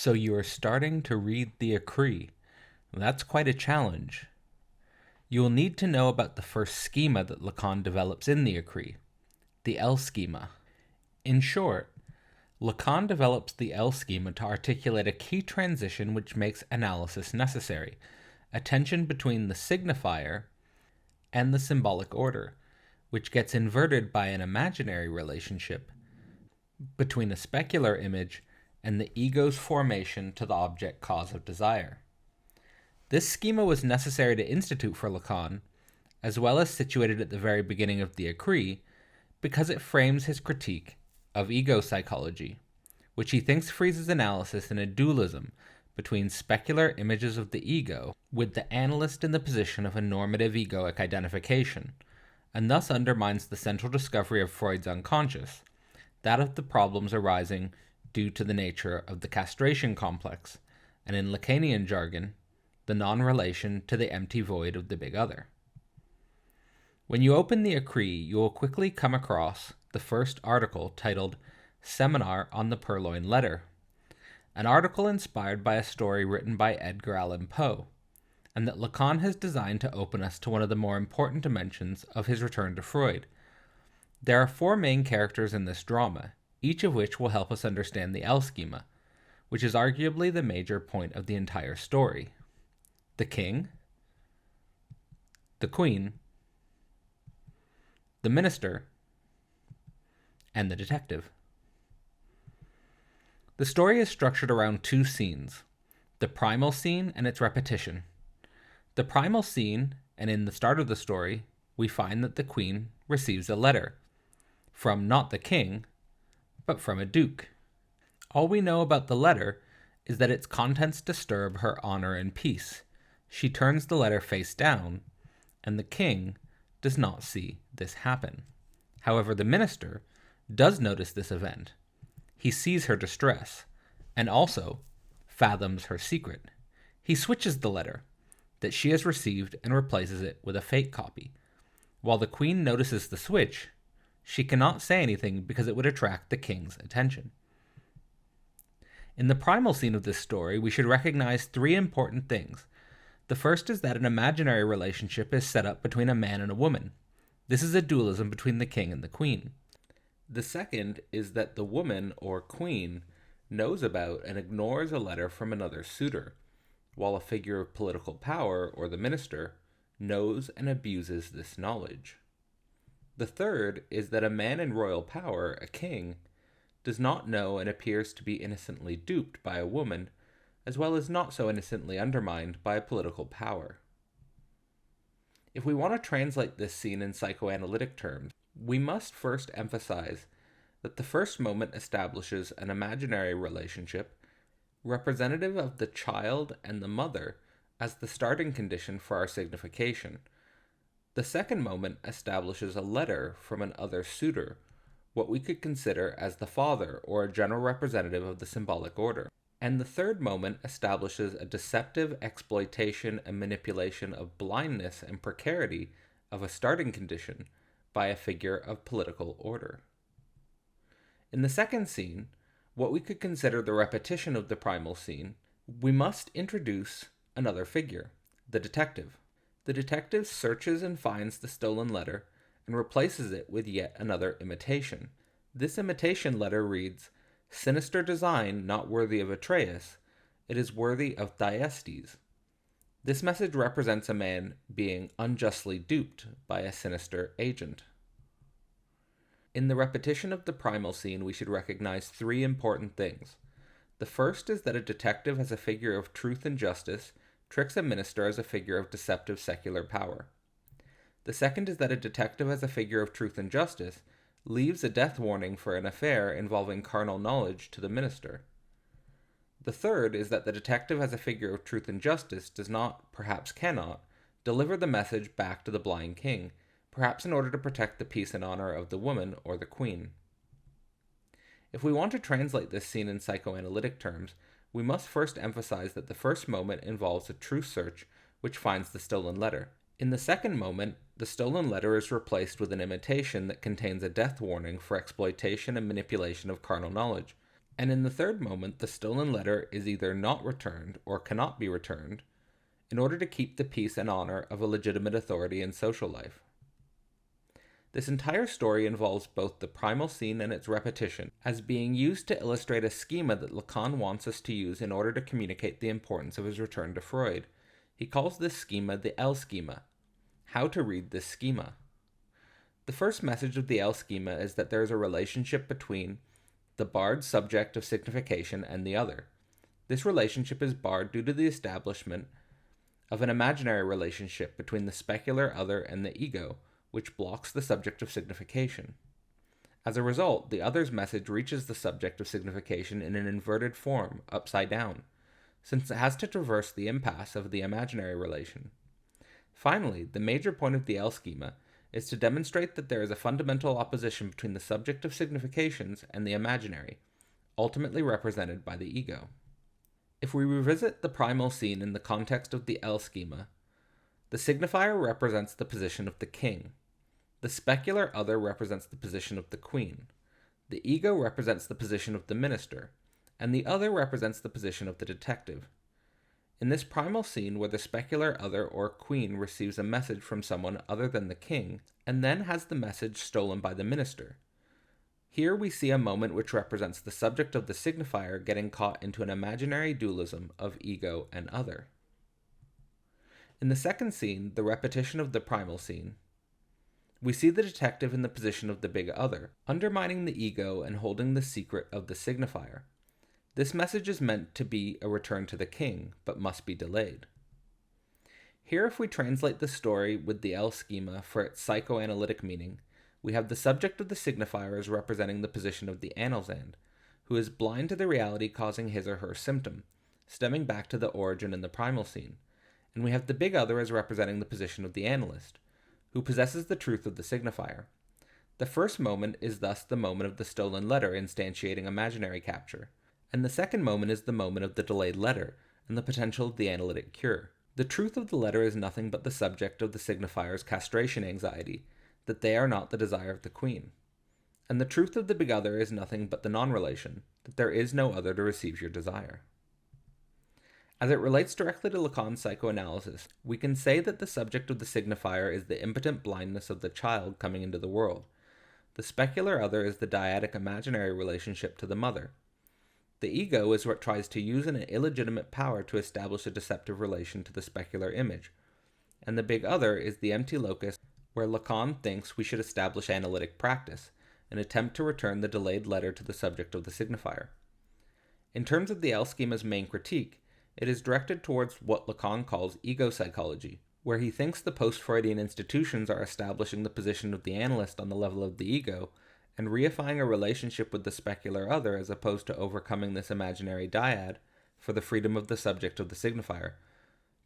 So you are starting to read the Écrits. That's quite a challenge. You will need to know about the first schema that Lacan develops in the Écrits, the L Schema. In short, Lacan develops the L Schema to articulate a key transition which makes analysis necessary, a tension between the signifier and the symbolic order, which gets inverted by an imaginary relationship between a specular image and the ego's formation to the object cause of desire. This schema was necessary to institute for Lacan, as well as situated at the very beginning of the Écrits, because it frames his critique of ego psychology, which he thinks freezes analysis in a dualism between specular images of the ego, with the analyst in the position of a normative egoic identification, and thus undermines the central discovery of Freud's unconscious, that of the problems arising due to the nature of the castration complex, and in Lacanian jargon, the non-relation to the empty void of the big other. When you open the Écrits, you will quickly come across the first article titled Seminar on the Purloined Letter, an article inspired by a story written by Edgar Allan Poe, and that Lacan has designed to open us to one of the more important dimensions of his return to Freud. There are four main characters in this drama, each of which will help us understand the L Schema, which is arguably the major point of the entire story. The king, the queen, the minister, and the detective. The story is structured around two scenes, the primal scene and its repetition. The primal scene, and in the start of the story, we find that the queen receives a letter, from not the king, but from a duke. All we know about the letter is that its contents disturb her honor and peace. She turns the letter face down, and the king does not see this happen. However, the minister does notice this event. He sees her distress, and also fathoms her secret. He switches the letter that she has received and replaces it with a fake copy. While the queen notices the switch, she cannot say anything because it would attract the king's attention. In the primal scene of this story, we should recognize three important things. The first is that an imaginary relationship is set up between a man and a woman. This is a dualism between the king and the queen. The second is that the woman, or queen, knows about and ignores a letter from another suitor, while a figure of political power, or the minister, knows and abuses this knowledge. The third is that a man in royal power, a king, does not know and appears to be innocently duped by a woman, as well as not so innocently undermined by political power. If we want to translate this scene in psychoanalytic terms, we must first emphasize that the first moment establishes an imaginary relationship representative of the child and the mother as the starting condition for our signification. The second moment establishes a letter from an other suitor, what we could consider as the father or a general representative of the symbolic order. And the third moment establishes a deceptive exploitation and manipulation of blindness and precarity of a starting condition by a figure of political order. In the second scene, what we could consider the repetition of the primal scene, we must introduce another figure, the detective. The detective searches and finds the stolen letter and replaces it with yet another imitation. This imitation letter reads, "Sinister design not worthy of Atreus, it is worthy of Thyestes." This message represents a man being unjustly duped by a sinister agent. In the repetition of the primal scene, we should recognize three important things. The first is that a detective as a figure of truth and justice tricks a minister as a figure of deceptive secular power. The second is that a detective as a figure of truth and justice leaves a death warning for an affair involving carnal knowledge to the minister. The third is that the detective as a figure of truth and justice does not, perhaps cannot, deliver the message back to the blind king, perhaps in order to protect the peace and honor of the woman or the queen. If we want to translate this scene in psychoanalytic terms, we must first emphasize that the first moment involves a truth search which finds the stolen letter. In the second moment, the stolen letter is replaced with an imitation that contains a death warning for exploitation and manipulation of carnal knowledge. And in the third moment, the stolen letter is either not returned or cannot be returned in order to keep the peace and honor of a legitimate authority in social life. This entire story involves both the primal scene and its repetition as being used to illustrate a schema that Lacan wants us to use in order to communicate the importance of his return to Freud. He calls this schema the L Schema. How to read this schema. The first message of the L Schema is that there is a relationship between the barred subject of signification and the other. This relationship is barred due to the establishment of an imaginary relationship between the specular other and the ego, which blocks the subject of signification. As a result, the other's message reaches the subject of signification in an inverted form, upside down, since it has to traverse the impasse of the imaginary relation. Finally, the major point of the L Schema is to demonstrate that there is a fundamental opposition between the subject of significations and the imaginary, ultimately represented by the ego. If we revisit the primal scene in the context of the L Schema, the signifier represents the position of the king. The specular other represents the position of the queen. The ego represents the position of the minister, and the other represents the position of the detective. In this primal scene where the specular other or queen receives a message from someone other than the king, and then has the message stolen by the minister, here we see a moment which represents the subject of the signifier getting caught into an imaginary dualism of ego and other. In the second scene, the repetition of the primal scene, we see the detective in the position of the big other, undermining the ego and holding the secret of the signifier. This message is meant to be a return to the king, but must be delayed. Here, if we translate the story with the L Schema for its psychoanalytic meaning, we have the subject of the signifier as representing the position of the analysand, who is blind to the reality causing his or her symptom, stemming back to the origin in the primal scene, and we have the big other as representing the position of the analyst, who possesses the truth of the signifier. The first moment is thus the moment of the stolen letter instantiating imaginary capture, and the second moment is the moment of the delayed letter and the potential of the analytic cure. The truth of the letter is nothing but the subject of the signifier's castration anxiety, that they are not the desire of the queen. And the truth of the big other is nothing but the non-relation, that there is no other to receive your desire. As it relates directly to Lacan's psychoanalysis, we can say that the subject of the signifier is the impotent blindness of the child coming into the world. The specular other is the dyadic imaginary relationship to the mother. The ego is what tries to use an illegitimate power to establish a deceptive relation to the specular image, and the big other is the empty locus where Lacan thinks we should establish analytic practice, an attempt to return the delayed letter to the subject of the signifier. In terms of the L Schema's main critique, it is directed towards what Lacan calls ego psychology, where he thinks the post-Freudian institutions are establishing the position of the analyst on the level of the ego and reifying a relationship with the specular other as opposed to overcoming this imaginary dyad for the freedom of the subject of the signifier.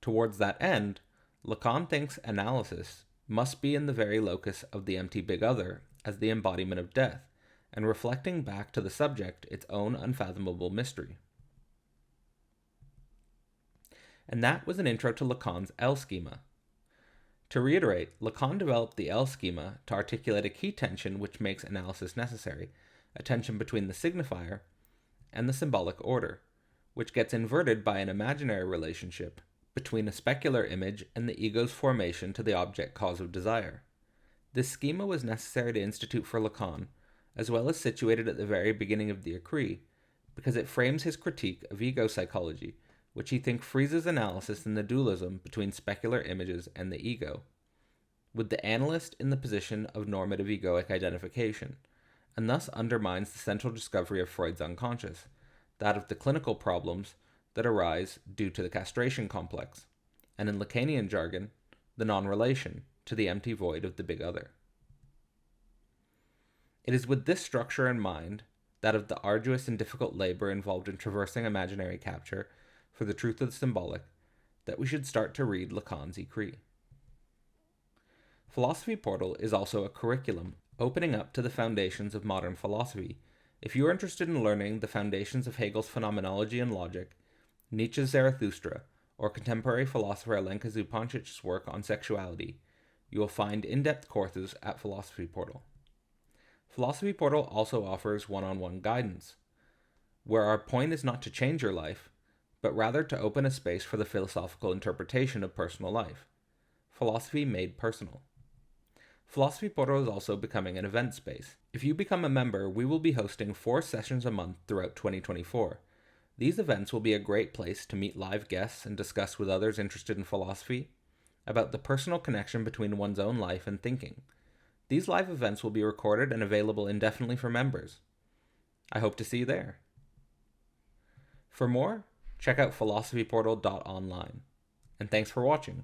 Towards that end, Lacan thinks analysis must be in the very locus of the empty big other as the embodiment of death, and reflecting back to the subject its own unfathomable mystery. And that was an intro to Lacan's L Schema. To reiterate, Lacan developed the L Schema to articulate a key tension which makes analysis necessary, a tension between the signifier and the symbolic order, which gets inverted by an imaginary relationship between a specular image and the ego's formation to the object cause of desire. This schema was necessary to institute for Lacan, as well as situated at the very beginning of the Écrits, because it frames his critique of ego psychology, which he thinks freezes analysis in the dualism between specular images and the ego, with the analyst in the position of normative egoic identification, and thus undermines the central discovery of Freud's unconscious, that of the clinical problems that arise due to the castration complex, and in Lacanian jargon, the non-relation to the empty void of the big other. It is with this structure in mind, that of the arduous and difficult labor involved in traversing imaginary capture for the truth of the symbolic, that we should start to read Lacan's Écrits. Philosophy Portal is also a curriculum opening up to the foundations of modern philosophy. If you are interested in learning the foundations of Hegel's phenomenology and logic, Nietzsche's Zarathustra, or contemporary philosopher Alenka Zupancic's work on sexuality, you will find in-depth courses at Philosophy Portal. Philosophy Portal also offers one-on-one guidance. where our point is not to change your life, but rather to open a space for the philosophical interpretation of personal life. Philosophy made personal. Philosophy Portal is also becoming an event space. If you become a member, we will be hosting 4 sessions a month throughout 2024. These events will be a great place to meet live guests and discuss with others interested in philosophy about the personal connection between one's own life and thinking. These live events will be recorded and available indefinitely for members. I hope to see you there. For more, check out philosophyportal.online. And thanks for watching.